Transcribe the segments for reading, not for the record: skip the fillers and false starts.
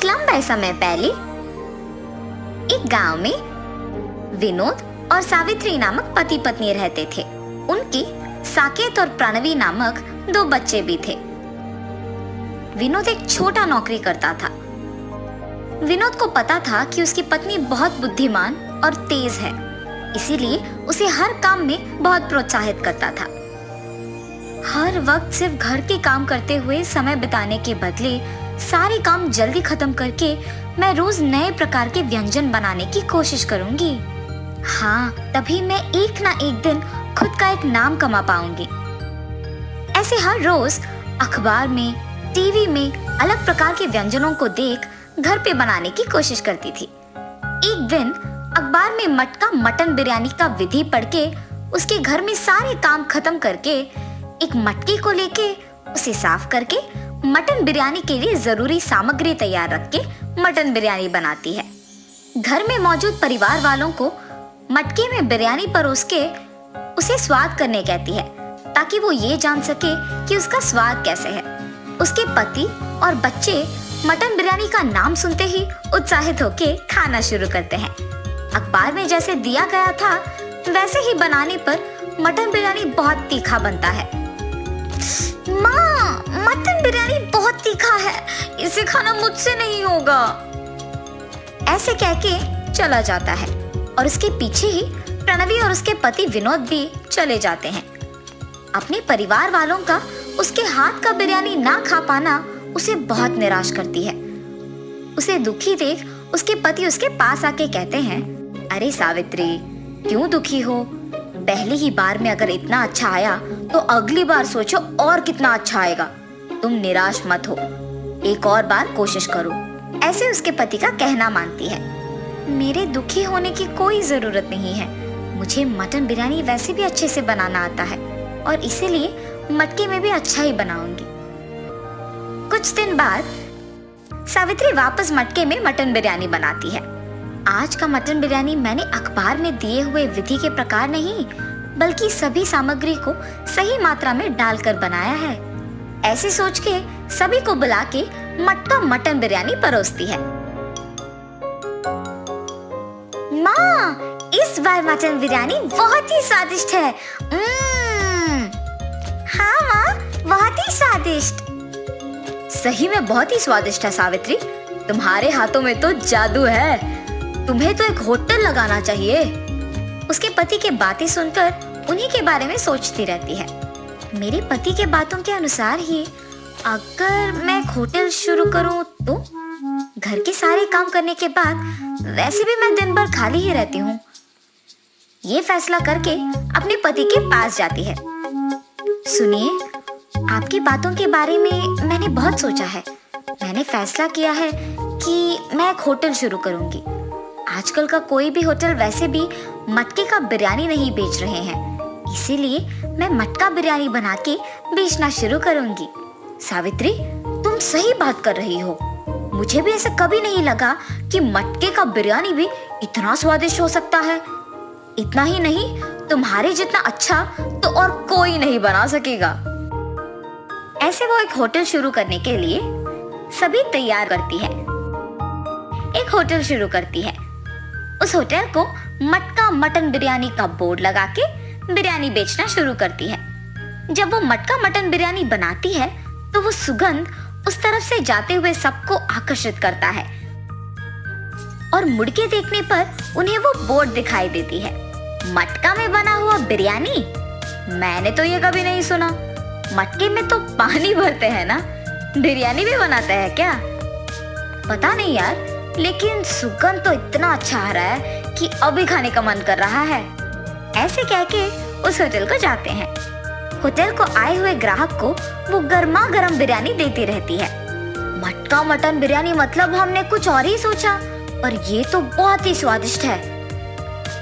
एक लंबे समय पहले एक गांव में विनोद और सावित्री नामक पति पत्नी रहते थे। उनके साकेत और प्रणवी नामक 2 बच्चे भी थे। विनोद एक छोटा नौकरी करता था। विनोद को पता था कि उसकी पत्नी बहुत बुद्धिमान और तेज है, इसीलिए उसे हर काम में बहुत प्रोत्साहित करता था। हर वक्त सिर्फ घर के काम करते हुए समय बिताने के बदले सारे काम जल्दी खत्म करके मैं रोज नए प्रकार के व्यंजन बनाने की कोशिश करूंगी। हाँ, तभी मैं एक ना एक दिन खुद का एक नाम कमा पाऊंगी। ऐसे हर रोज अखबार में, टीवी में अलग प्रकार के व्यंजनों को देख घर पे बनाने की कोशिश करती थी। एक दिन अखबार में मटका मटन बिरयानी का विधि पढ़ के उसके घर में सारे काम खत्म करके एक मटके को लेके उसे साफ करके मटन बिरयानी के लिए जरूरी सामग्री तैयार रख के मटन बिरयानी बनाती है। घर में मौजूद परिवार वालों को मटके में बिरयानी परोस के उसे स्वाद करने कहती है, ताकि वो ये जान सके कि उसका स्वाद कैसे है। उसके पति और बच्चे मटन बिरयानी का नाम सुनते ही उत्साहित होके खाना शुरू करते हैं। अखबार में जैसे दिया गया था वैसे ही बनाने पर मटन बिरयानी बहुत तीखा बनता है। माँ, मटन बिरयानी बहुत तीखा है, इसे खाना मुझसे नहीं होगा, ऐसे कह के चला जाता है और उसके पीछे ही प्रणवी और उसके पति विनोद भी चले जाते हैं। अपने परिवार वालों का उसके हाथ का बिरयानी ना खा पाना उसे बहुत निराश करती है। उसे दुखी देख उसके पति उसके पास आके कहते हैं, अरे सावित्री, क्यों दुखी हो? पहली ही बार में अगर इतना अच्छा आया तो अगली बार सोचो और कितना अच्छा आएगा। तुम निराश मत हो, एक और बार कोशिश करो, ऐसे उसके पति का कहना मानती है। मेरे दुखी होने की कोई जरूरत नहीं है, मुझे मटन बिरयानी वैसे भी अच्छे से बनाना आता है और इसीलिए मटके में भी अच्छा ही बनाऊंगी। कुछ दिन बाद सावित्री वापस मटके में मटन बिरयानी बनाती है। आज का मटन बिरयानी मैंने अखबार में दिए हुए विधि के प्रकार नहीं, बल्कि सभी सामग्री को सही मात्रा में डालकर बनाया है। ऐसे सोच के सभी को बुला के मटका मटन बिरयानी परोसती है। माँ, इस बार मटन बिरयानी बहुत ही स्वादिष्ट है। हाँ माँ, बहुत ही स्वादिष्ट। सही में बहुत ही स्वादिष्ट है सावित्री, तुम्हारे हाथों में तो जादू है, तुम्हें तो एक होटल लगाना चाहिए। उसके पति के बातें सुनकर उन्हीं के बारे में सोचती रहती है। मेरे पति के बातों के अनुसार ही अगर मैं एक होटल शुरू करूं तो घर के सारे काम करने के बाद वैसे भी मैं दिन भर खाली ही रहती हूँ। ये फैसला करके अपने पति के पास जाती है। सुनिए, आपकी बातों के बारे में मैंने बहुत सोचा है। मैंने फैसला किया है कि मैं एक होटल शुरू करूंगी। आजकल का कोई भी होटल वैसे भी मटके का बिरयानी नहीं बेच रहे हैं, इसीलिए मैं मटका बिरयानी बना के बेचना शुरू करूंगी। सावित्री, तुम सही बात कर रही हो। मुझे भी ऐसा कभी नहीं लगा कि मटके का बिरयानी भी इतना स्वादिष्ट हो सकता है। इतना ही नहीं, तुम्हारे जितना अच्छा तो और कोई नहीं बना सकेगा। ऐसे वो एक होटल शुरू करने के लिए सभी तैयार करती है। एक होटल शुरू करती है। उस होटल को मटका मटन बिरयानी का बोर्ड लगा के बिरयानी बेचना शुरू करती है। जब वो मटका मटन बिरयानी बनाती है तो वो सुगंध उस तरफ से जाते हुए सबको आकर्षित करता है और मुड़ के देखने पर उन्हें वो बोर्ड दिखाई देती है, मटका में बना हुआ बिरयानी। मैंने तो ये कभी नहीं सुना। मटके में तो पानी भरते हैं ना, बिरयानी भी बनाते हैं क्या? पता नहीं यार, लेकिन सुगंध तो इतना अच्छा आ रहा है कि अभी खाने का मन कर रहा है। ऐसे कह के उस होटल को जाते हैं। होटल को आए हुए ग्राहक को वो गर्मा गर्म बिरयानी देती रहती है। मटका मटन बिरयानी मतलब हमने कुछ और ही सोचा, पर ये तो बहुत ही स्वादिष्ट है।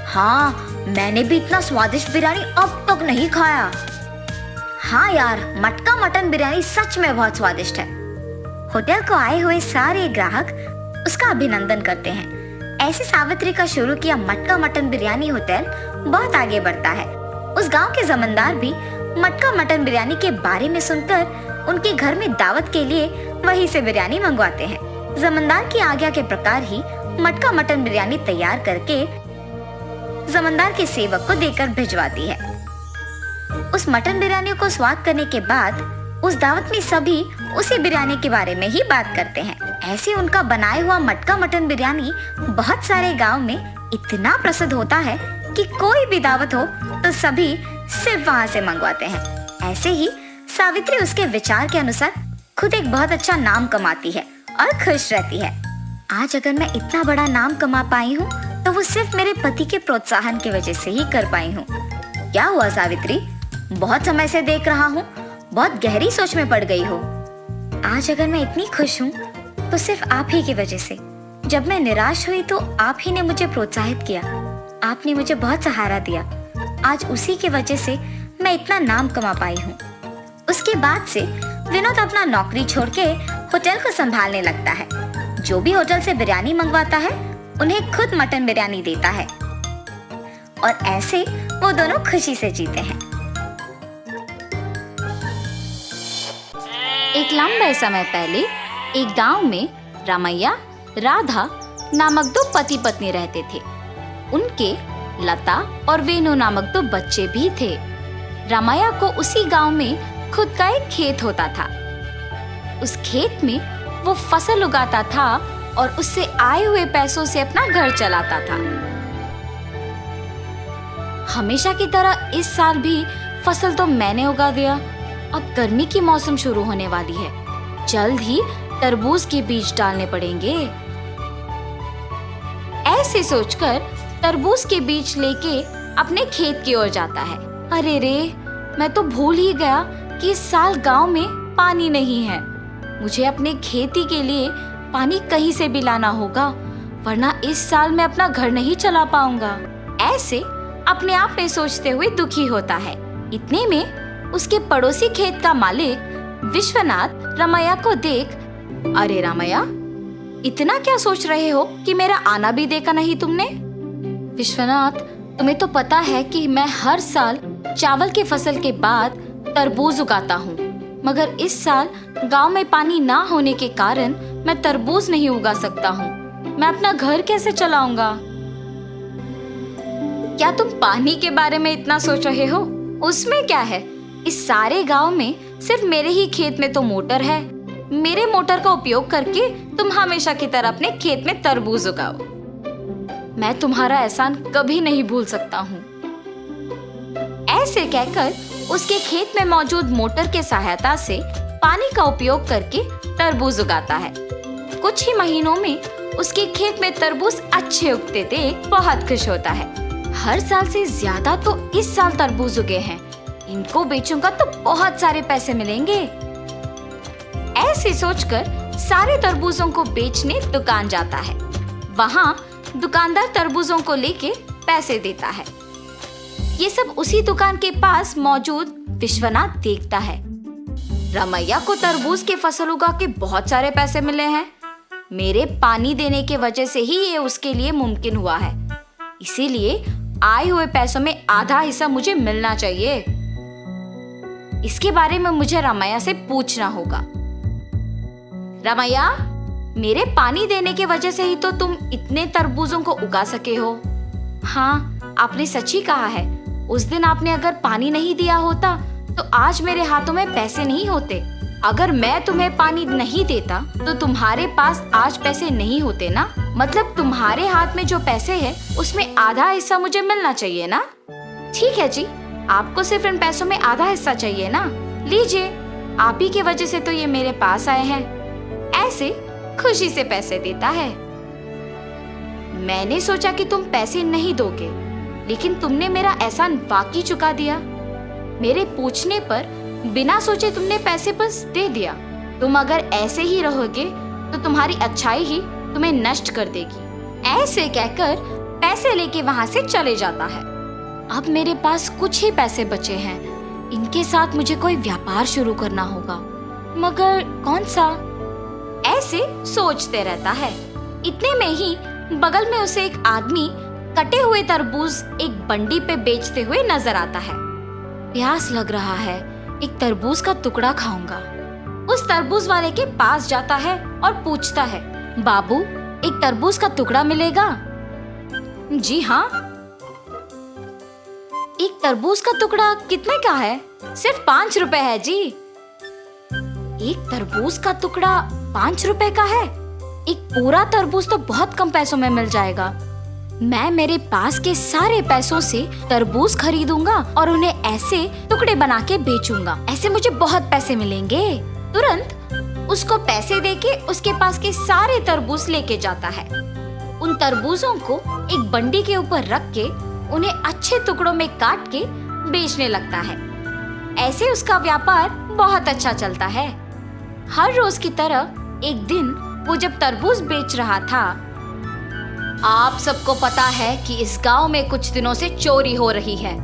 हाँ, मैंने भी इतना स्वादिष्ट बिरयानी अब तक नहीं खाया। हाँ यार, मटका मटन बिरयानी सच में बहुत स्वादिष्ट है। होटल को आए हुए सारे ग्राहक उसका अभिनंदन करते हैं। ऐसे सावित्री का शुरू किया मटका मटन बिरयानी होटल बहुत आगे बढ़ता है। उस गांव के जमींदार भी मटका मटन बिरयानी के बारे में सुनकर उनके घर में दावत के लिए वहीं से बिरयानी मंगवाते हैं। जमींदार की आज्ञा के प्रकार ही मटका मटन बिरयानी तैयार करके जमींदार के सेवक को देकर भिजवाती है। उस मटन बिरयानी को स्वाद करने के बाद उस दावत में सभी उसी बिरयानी के बारे में ही बात करते हैं। ऐसे उनका बनाया हुआ मटका मटन बिरयानी बहुत सारे गांव में इतना प्रसिद्ध होता है कि कोई भी दावत हो तो सभी सिर्फ वहां से मंगवाते हैं। ऐसे ही सावित्री उसके विचार के अनुसार खुद एक बहुत अच्छा नाम कमाती है और खुश रहती है। आज अगर मैं इतना बड़ा नाम कमा पाई हूँ तो वो सिर्फ मेरे पति के प्रोत्साहन की वजह से ही कर पाई हूँ। क्या हुआ सावित्री? बहुत समय से देख रहा हूँ, बहुत गहरी सोच में पड़ गई हो। आज अगर मैं इतनी खुश हूँ तो सिर्फ आप ही की वजह से। जब मैं निराश हुई तो आप ही ने मुझे प्रोत्साहित किया, आपने मुझे बहुत सहारा दिया। आज उसी की वजह से मैं इतना नाम कमा पाई हूँ। उसके बाद से विनोद अपना नौकरी छोड़ के होटल को संभालने लगता है। जो भी होटल से बिरयानी मंगवाता है उन्हें खुद मटन बिरयानी देता है और ऐसे वो दोनों खुशी से जीते हैं। एक लंबे समय पहले एक गांव में रामैया, राधा नामक दो पति पत्नी रहते थे। उनके लता और वेणु नामक दो बच्चे भी थे। रामैया को उसी गांव में खुद का एक खेत होता था। उस खेत में वो फसल उगाता था और उससे आए हुए पैसों से अपना घर चलाता था। हमेशा की तरह इस साल भी फसल तो मैंने उगा दिया। अब गर्मी की मौसम शुरू होने वाली है, जल्द ही तरबूज के बीज डालने पड़ेंगे। ऐसे सोचकर तरबूज के बीज लेके अपने खेत की ओर जाता है। अरे रे, मैं तो भूल ही गया कि इस साल गांव में पानी नहीं है। मुझे अपने खेती के लिए पानी कहीं से भी लाना होगा, वरना इस साल मैं अपना घर नहीं चला पाऊंगा। ऐसे अपने आप में सोचते हुए दुखी होता है। इतने में उसके पड़ोसी खेत का मालिक विश्वनाथ रामैया को देख, अरे रामैया, इतना क्या सोच रहे हो कि मेरा आना भी देखा नहीं तुमने? विश्वनाथ, तुम्हें तो पता है कि मैं हर साल चावल के फसल के बाद तरबूज उगाता हूँ, मगर इस साल गांव में पानी ना होने के कारण मैं तरबूज नहीं उगा सकता हूँ। मैं अपना घर कैसे चलाऊंगा? क्या तुम पानी के बारे में इतना सोच रहे हो? उसमें क्या है, इस सारे गांव में सिर्फ मेरे ही खेत में तो मोटर है। मेरे मोटर का उपयोग करके तुम हमेशा की तरह अपने खेत में तरबूज उगाओ। मैं तुम्हारा एहसान कभी नहीं भूल सकता हूँ। ऐसे कहकर उसके खेत में मौजूद मोटर के सहायता से पानी का उपयोग करके तरबूज उगाता है। कुछ ही महीनों में उसके खेत में तरबूज अच्छे उगते देख बहुत खुश होता है। हर साल से ज्यादा तो इस साल तरबूज उगे हैं, इनको बेचूंगा तो बहुत सारे पैसे मिलेंगे। ऐसे सोचकर सारे तरबूजों को बेचने दुकान जाता है। वहाँ दुकानदार तरबूजों को लेके पैसे देता है। ये सब उसी दुकान के पास मौजूद विश्वनाथ देखता है। रामैया को तरबूज के फसल उगा के बहुत सारे पैसे मिले हैं। मेरे पानी देने के वजह से ही ये उसके लिए मुमकिन हुआ है, इसीलिए आए हुए पैसों में आधा हिस्सा मुझे मिलना चाहिए। इसके बारे में मुझे रामैया से पूछना होगा। रामैया, मेरे पानी देने के वजह से ही तो तुम इतने तरबूजों को उगा सके हो। हाँ, आपने सच ही कहा है। उस दिन आपने अगर पानी नहीं दिया होता तो आज मेरे हाथों में पैसे नहीं होते। अगर मैं तुम्हें पानी नहीं देता तो तुम्हारे पास आज पैसे नहीं होते ना। मतलब तुम्हारे हाथ में जो पैसे है उसमें आधा हिस्सा मुझे मिलना चाहिए ना। ठीक है जी, आपको सिर्फ इन पैसों में आधा हिस्सा चाहिए ना। लीजिए, आप ही की वजह से तो ये मेरे पास आए हैं। ऐसे खुशी से पैसे देता है। मैंने सोचा कि तुम पैसे नहीं दोगे, लेकिन तुमने मेरा एहसान वाकई चुका दिया। मेरे पूछने पर बिना सोचे तुमने पैसे बस दे दिया। तुम अगर ऐसे ही रहोगे तो तुम्हारी अच्छाई ही तुम्हें नष्ट कर देगी। ऐसे कहकर पैसे लेके वहां से चले जाता है। अब मेरे पास कुछ ही पैसे बचे हैं, इनके साथ मुझे कोई व्यापार शुरू करना होगा, मगर कौन सा? ऐसे सोचते रहता है। इतने में ही बगल में उसे एक आदमी कटे हुए तरबूज एक बंडी पे बेचते हुए नजर आता है। प्यास लग रहा है, एक तरबूज का टुकड़ा खाऊंगा। उस तरबूज वाले के पास जाता है और पूछता है, बाबू, एक तरबूज का टुकड़ा मिलेगा? जी हाँ। एक तरबूज का टुकड़ा कितने का है? सिर्फ 5 रुपए है जी। एक तरबूज का टुकड़ा 5 रुपए का है? एक पूरा तरबूज तो बहुत कम पैसों में मिल जाएगा। मैं मेरे पास के सारे पैसों से तरबूज खरीदूंगा और उन्हें ऐसे टुकड़े बना के बेचूंगा। ऐसे मुझे बहुत पैसे मिलेंगे। तुरंत उसको पैसे देके उसके पास के सारे तरबूज लेके जाता है। उन तरबूजों को एक बंडी के ऊपर रख के उन्हें अच्छे टुकड़ों में काट के बेचने लगता है। ऐसे उसका व्यापार बहुत अच्छा चलता है। हर रोज की तरह एक दिन वो जब तरबूज बेच रहा था, आप सबको पता है कि इस गांव में कुछ दिनों से चोरी हो रही है।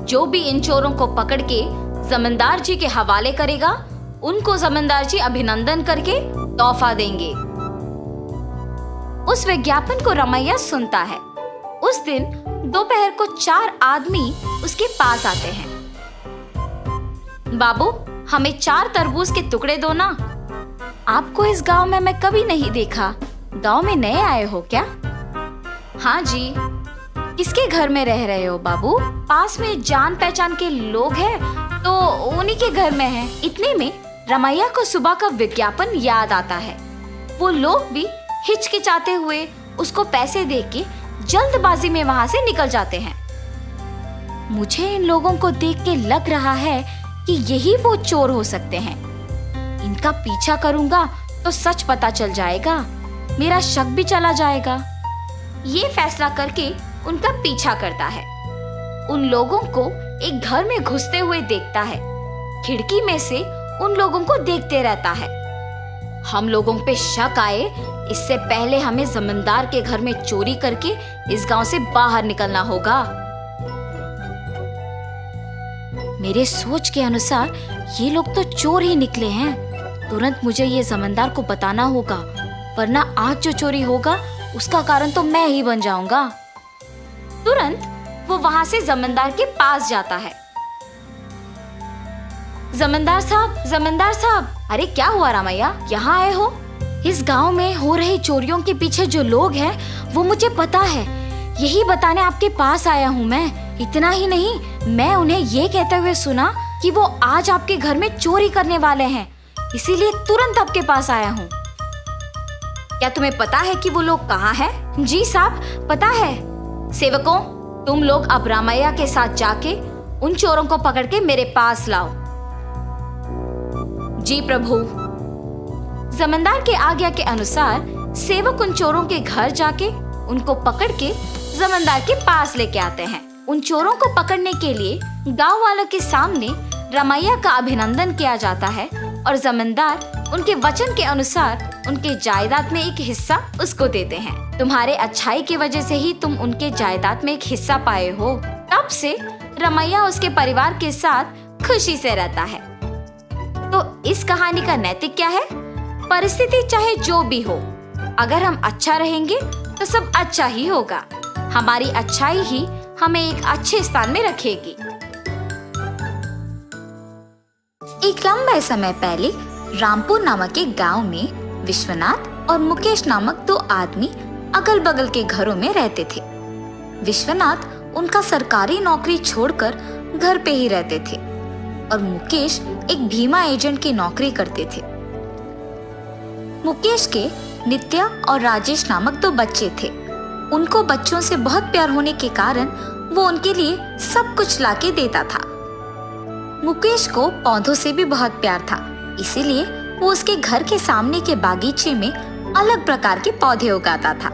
जो भी इन चोरों को पकड़ के जमींदार जी के हवाले करेगा, उनको जमींदार जी अभिनंदन करके तोहफा देंगे। उस विज्ञापन को रमैया सुनता है। उस दिन दोपहर को 4 आदमी उसके पास आते हैं। बाबू, हमें 4 तरबूज के टुकड़े दो ना। आपको इस गांव में मैं कभी नहीं देखा। गांव में नए आए हो क्या? हाँ जी। किसके घर में रह रहे हो बाबू? पास में जान पहचान के लोग हैं तो उन्हीं के घर में हैं। इतने में रमैया को सुबह का विज्ञापन याद आता है। वो लोग भी हिचकिचाते हुए उसको पैसे देके जल्दबाजी में वहां से निकल जाते हैं। मुझे इन लोगों को देख के लग रहा है कि यही वो चोर हो सकते हैं। इनका पीछा करूंगा तो सच पता चल जाएगा, मेरा शक भी चला जाएगा। ये फैसला करके उनका पीछा करता है। उन लोगों को एक घर में घुसते हुए देखता है। खिड़की में से उन लोगों को देखते रहता है। हम लोगों पे शक आए इससे पहले हमें जमींदार के घर में चोरी करके इस गांव से बाहर निकलना होगा। मेरे सोच के अनुसार ये लोग तो चोर ही निकले हैं। तुरंत मुझे ये जमींदार को बताना होगा, वरना आज जो चोरी होगा उसका कारण तो मैं ही बन जाऊंगा। तुरंत वो वहां से जमींदार के पास जाता है। जमींदार साहब, अरे क्या हुआ रमैया, यहाँ आए हो? इस गांव में हो रही चोरियों के पीछे जो लोग हैं वो मुझे पता है, यही बताने आपके पास आया हूँ मैं। इतना ही नहीं, मैं उन्हें ये कहते हुए सुना कि वो आज आपके घर में चोरी करने वाले हैं, इसीलिए तुरंत आपके पास आया हूँ। क्या तुम्हें पता है कि वो लोग कहाँ हैं? जी साहब, पता है। सेवकों, तुम लोग अब रमैया के साथ जाके उन चोरों को पकड़ के मेरे पास लाओ। जी प्रभु। जमींदार के आज्ञा के अनुसार सेवक उन चोरों के घर जाके उनको पकड़ के जमींदार के पास लेके आते हैं। उन चोरों को पकड़ने के लिए गांव वालों के सामने रमैया का अभिनंदन किया जाता है और जमींदार उनके वचन के अनुसार उनके जायदाद में एक हिस्सा उसको देते हैं। तुम्हारे अच्छाई की वजह से ही तुम उनके जायदाद में एक हिस्सा पाए हो। तब से रमैया उसके परिवार के साथ खुशी से रहता है। तो इस कहानी का नैतिक क्या है? परिस्थिति चाहे जो भी हो, अगर हम अच्छा रहेंगे तो सब अच्छा ही होगा। हमारी अच्छाई ही हमें एक अच्छे स्थान में रखेगी। एक लंबे समय पहले रामपुर नामक एक गांव में विश्वनाथ और मुकेश नामक 2 आदमी अगल बगल के घरों में रहते थे। विश्वनाथ उनका सरकारी नौकरी छोड़कर घर पे ही रहते थे और मुकेश एक बीमा एजेंट की नौकरी करते थे। मुकेश के नित्या और राजेश नामक 2 बच्चे थे। उनको बच्चों से बहुत प्यार होने के कारण वो उनके लिए सब कुछ लाके देता था। मुकेश को पौधों से भी बहुत प्यार था, इसीलिए वो उसके घर के सामने के बागीचे में अलग प्रकार के पौधे उगाता था।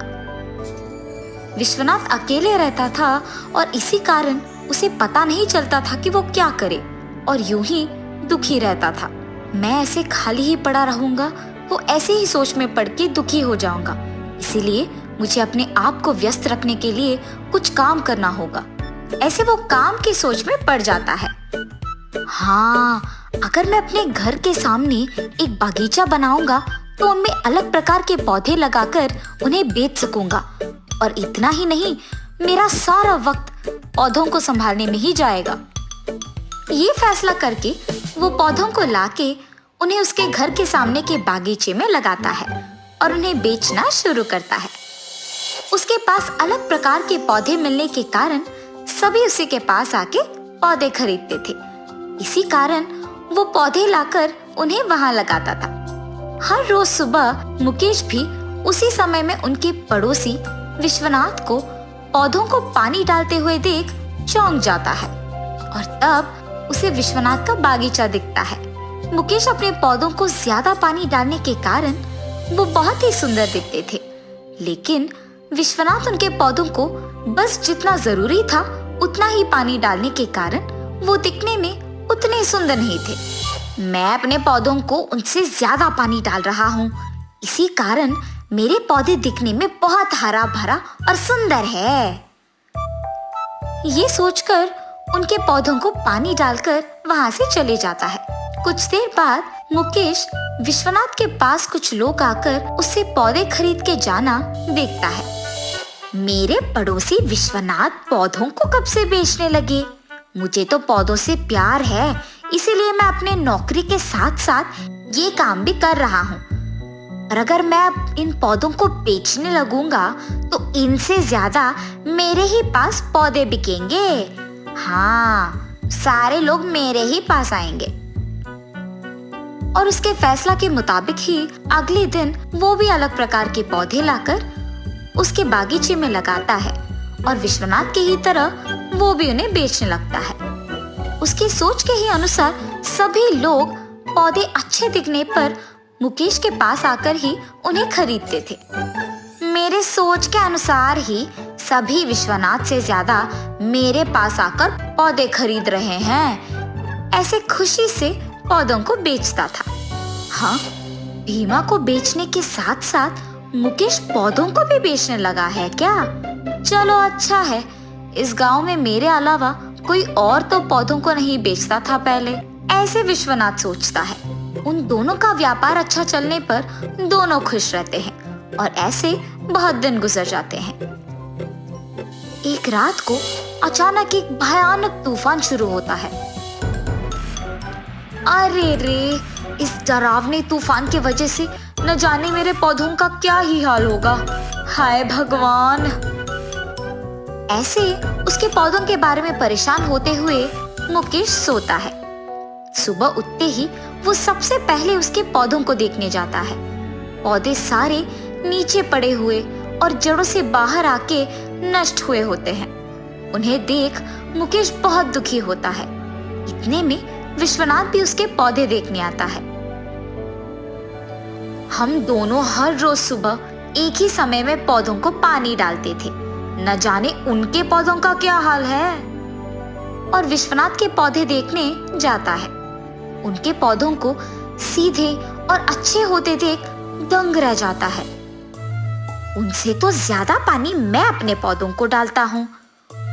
विश्वनाथ अकेले रहता था और इसी कारण उसे पता नहीं चलता था कि वो क्या करे और यूं ही दुखी रहता था। मैं ऐसे खाली ही पड़ा रहूंगा तो ऐसे ही सोच में पड़ के दुखी हो जाऊंगा, इसीलिए मुझे अपने आप को व्यस्त रखने के लिए कुछ काम करना होगा। ऐसे वो काम की सोच में पड़ जाता है। हाँ, अगर मैं अपने घर के सामने एक बागीचा बनाऊंगा तो उनमें अलग प्रकार के पौधे लगाकर उन्हें बेच सकूंगा और इतना ही नहीं, मेरा सारा वक्त पौधों को संभालने में ही जाएगा। ये फैसला करके वो पौधों को लाके उन्हें उसके घर के सामने के बागीचे में लगाता है और उन्हें बेचना शुरू करता है। उसके पास अलग प्रकार के पौधे मिलने के कारण सभी उसी के पास आके पौधे खरीदते थे। इसी कारण वो पौधे लाकर उन्हें वहां लगाता था। हर रोज सुबह मुकेश भी उसी समय में उनके पड़ोसी विश्वनाथ को पौधों को पानी डालते हुए देख चौंक जाता है और तब उसे विश्वनाथ का बागीचा दिखता है। मुकेश अपने पौधों को ज्यादा पानी डालने के कारण वो बहुत ही सुंदर दिखते थे, लेकिन विश्वनाथ उनके पौधों को बस जितना जरूरी था उतना ही पानी डालने के कारण वो दिखने में उतने सुंदर नहीं थे। मैं अपने पौधों को उनसे ज्यादा पानी डाल रहा हूँ, इसी कारण मेरे पौधे दिखने में बहुत हरा भरा और सुंदर है। ये सोचकर उनके पौधों को पानी डालकर वहां से चले जाता है। कुछ देर बाद मुकेश विश्वनाथ के पास कुछ लोग आकर उससे पौधे खरीद के जाना देखता है। मेरे पड़ोसी विश्वनाथ पौधों को कब से बेचने लगे? मुझे तो पौधों से प्यार है, इसीलिए मैं अपने नौकरी के साथ साथ ये काम भी कर रहा हूँ। और अगर मैं इन पौधों को बेचने लगूंगा तो इनसे ज्यादा मेरे ही पास पौधे बिकेंगे। हाँ, सारे लोग मेरे ही पास आएंगे। और उसके फैसला के मुताबिक ही अगले दिन वो भी अलग प्रकार के पौधे लाकर उसके बागीचे में लगाता है और विश्वनाथ के ही तरह वो भी उन्हें बेचने लगता है। उसकी सोच के ही अनुसार सभी लोग पौधे अच्छे दिखने पर मुकेश के पास आकर ही उन्हें खरीदते थे। मेरे सोच के अनुसार ही सभी विश्वनाथ से ज्यादा मेरे पास आकर पौधे खरीद रहे हैं, ऐसे खुशी से पौधों को बेचता था। हाँ, भीमा को बेचने के साथ साथ मुकेश पौधों को भी बेचने लगा है क्या? चलो अच्छा है, इस गांव में मेरे अलावा कोई और तो पौधों को नहीं बेचता था पहले, ऐसे विश्वनाथ सोचता है। उन दोनों का व्यापार अच्छा चलने पर दोनों खुश रहते हैं और ऐसे बहुत दिन गुजर जाते हैं। एक रात को अचानक एक भयानक तूफान शुरू होता है। अरे रे, इस डरावने तूफान की वजह से न जाने मेरे पौधों का क्या ही हाल होगा। हाय भगवान। ऐसे उसके पौधों के बारे में परेशान होते हुए मुकेश सोता है। सुबह उठते ही वो सबसे पहले उसके पौधों को देखने जाता है। पौधे सारे नीचे पड़े हुए और जड़ों से बाहर आके नष्ट हुए होते हैं। उन्हें देख मुकेश बहुत दुखी होता है। इतने में विश्वनाथ भी उसके पौधे देखने आता है। हम दोनों हर रोज सुबह एक ही समय में पौधों को पानी डालते थे, न जाने उनके पौधों का क्या हाल है। और विश्वनाथ के पौधे देखने जाता है। उनके पौधों को सीधे और अच्छे होते देख दंग रह जाता है। उनसे तो ज्यादा पानी मैं अपने पौधों को डालता हूँ,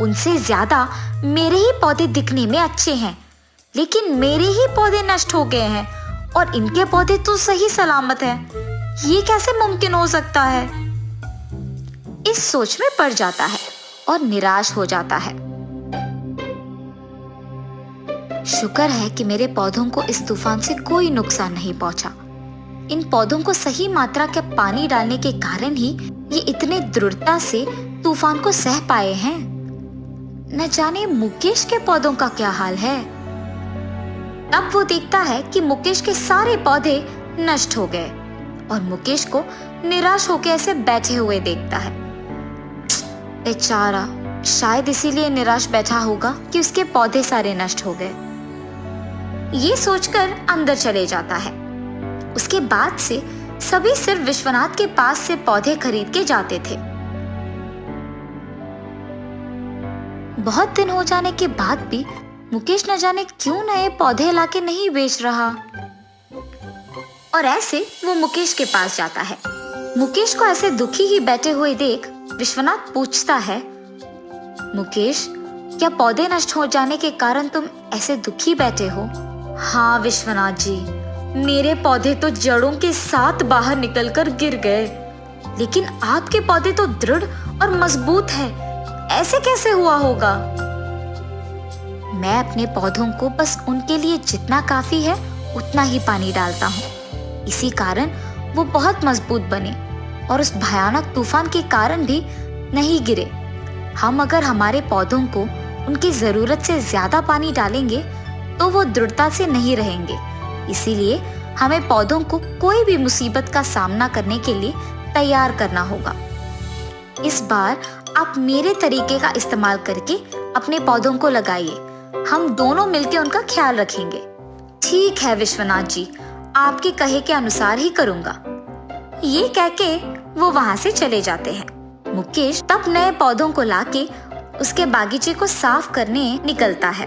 उनसे ज्यादा मेरे ही पौधे दिखने में अच्छे हैं, लेकिन मेरे ही पौधे नष्ट हो गए हैं और इनके पौधे तो सही सलामत हैं। ये कैसे मुमकिन हो सकता है? इस सोच में पड़ जाता है और निराश हो जाता है। शुक्र है कि मेरे पौधों को इस तूफान से कोई नुकसान नहीं पहुंचा। इन पौधों को सही मात्रा के पानी डालने के कारण ही ये इतने दृढ़ता से तूफान को सह पाए हैं। न जाने मुकेश के पौधों का क्या हाल है। तब वो देखता है कि मुकेश के सारे पौधे नष्ट हो गए और मुकेश को निराश होकर ऐसे बैठे हुए देखता है। बेचारा, शायद इसीलिए निराश बैठा होगा कि उसके पौधे सारे नष्ट हो गए। ये सोचकर अंदर चले जाता है। उसके बाद से सभी सिर्फ विश्वनाथ के पास से पौधे खरीद के जाते थे। बहुत दिन हो जाने के बाद भी मुकेश न जाने क्यों नए पौधे लाके नहीं बेच रहा। और ऐसे वो मुकेश के पास जाता है। मुकेश को ऐसे दुखी ही बैठे हुए देख विश्वनाथ पूछता है, मुकेश, क्या पौधे नष्ट हो जाने के कारण तुम ऐसे दुखी बैठे हो? हाँ विश्वनाथ जी, मेरे पौधे तो जड़ों के साथ बाहर निकलकर गिर गए, लेकिन आपके पौधे तो दृढ़ और मजबूत है, ऐसे कैसे हुआ होगा? मैं अपने पौधों को बस उनके लिए जितना काफी है उतना ही पानी डालता हूँ, इसी कारण वो बहुत मजबूत बने और उस भयानक तूफान के कारण भी नहीं गिरे। हम अगर हमारे पौधों को उनकी जरूरत से ज्यादा पानी डालेंगे तो वो दृढ़ता से नहीं रहेंगे। इसीलिए हमें पौधों को कोई भी मुसीबत का सामना करने के लिए तैयार करना होगा। इस बार आप मेरे तरीके का इस्तेमाल करके अपने पौधों को लगाइए। हम दोनों मिलकर उनका ख्याल रखेंगे। ठीक है विश्वनाथ जी, आपके कहे के अनुसार ही करूंगा। ये कह के वो वहां से चले जाते हैं। मुकेश तब नए पौधों को लाके उसके बागीचे को साफ करने निकलता है।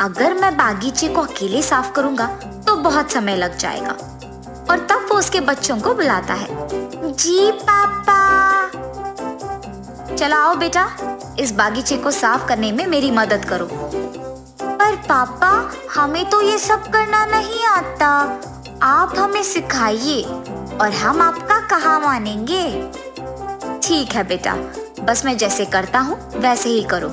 अगर मैं बागीचे को अकेले साफ करूंगा तो बहुत समय लग जाएगा। और तब वो उसके बच्चों को बुलाता है। जी पापा, चलो आओ बेटा, इस बागीचे को साफ करने में मेरी मदद करो। पर पापा, हमें तो ये सब करना नहीं आता। आप हमें सिखाइए और हम आपका कहाँ मानेंगे। ठीक है बेटा, बस मैं जैसे करता हूँ वैसे ही करो।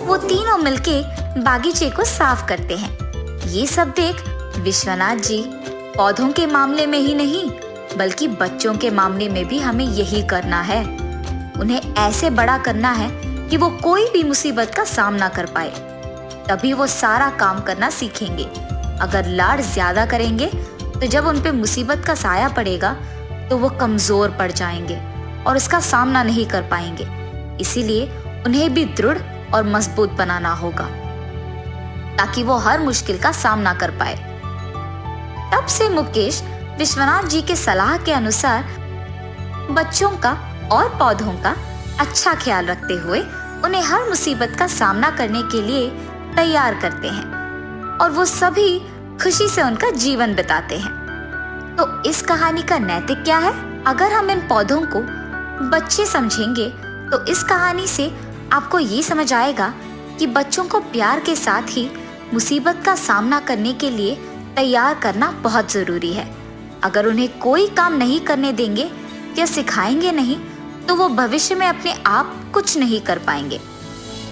वो तीनों मिलके बागीचे को साफ करते हैं। ये सब देख विश्वनाथ जी, पौधों के मामले में ही नहीं बल्कि बच्चों के मामले में भी हमें यही करना है। उन्हें ऐसे बड़ा करना है कि वो कोई भी मुसीबत का सामना कर पाए, तभी वो सारा काम करना सीखेंगे। अगर लाड ज्यादा करेंगे तो जब उन पे मुसीबत का साया पड़ेगा तो वो कमजोर पड़ जाएंगे और उसका सामना नहीं कर पाएंगे। इसीलिए उन्हें भी दृढ़ और मजबूत बनाना होगा ताकि वो हर मुश्किल का सामना कर पाए। तब से मुकेश विश्वनाथ जी के सलाह के अनुसार बच्चों का और पौधों का अच्छा ख्याल रखते हुए उन्हें हर मुसीबत का सामना करने के लिए तैयार करते हैं और वो सभी खुशी से उनका जीवन बिताते हैं। तो इस कहानी का नैतिक क्या है? अगर हम इन पौधों को बच्चे समझेंगे तो इस कहानी से आपको ये समझ आएगा कि बच्चों को प्यार के साथ ही मुसीबत का सामना करने के लिए तैयार करना बहुत जरूरी है। अगर उन्हें कोई काम नहीं करने देंगे या सिखाएंगे नहीं तो वो भविष्य में अपने आप कुछ नहीं कर पाएंगे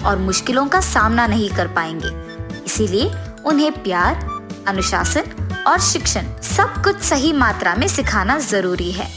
और मुश्किलों का सामना नहीं कर पाएंगे। इसीलिए उन्हें प्यार, अनुशासन और शिक्षण सब कुछ सही मात्रा में सिखाना जरूरी है।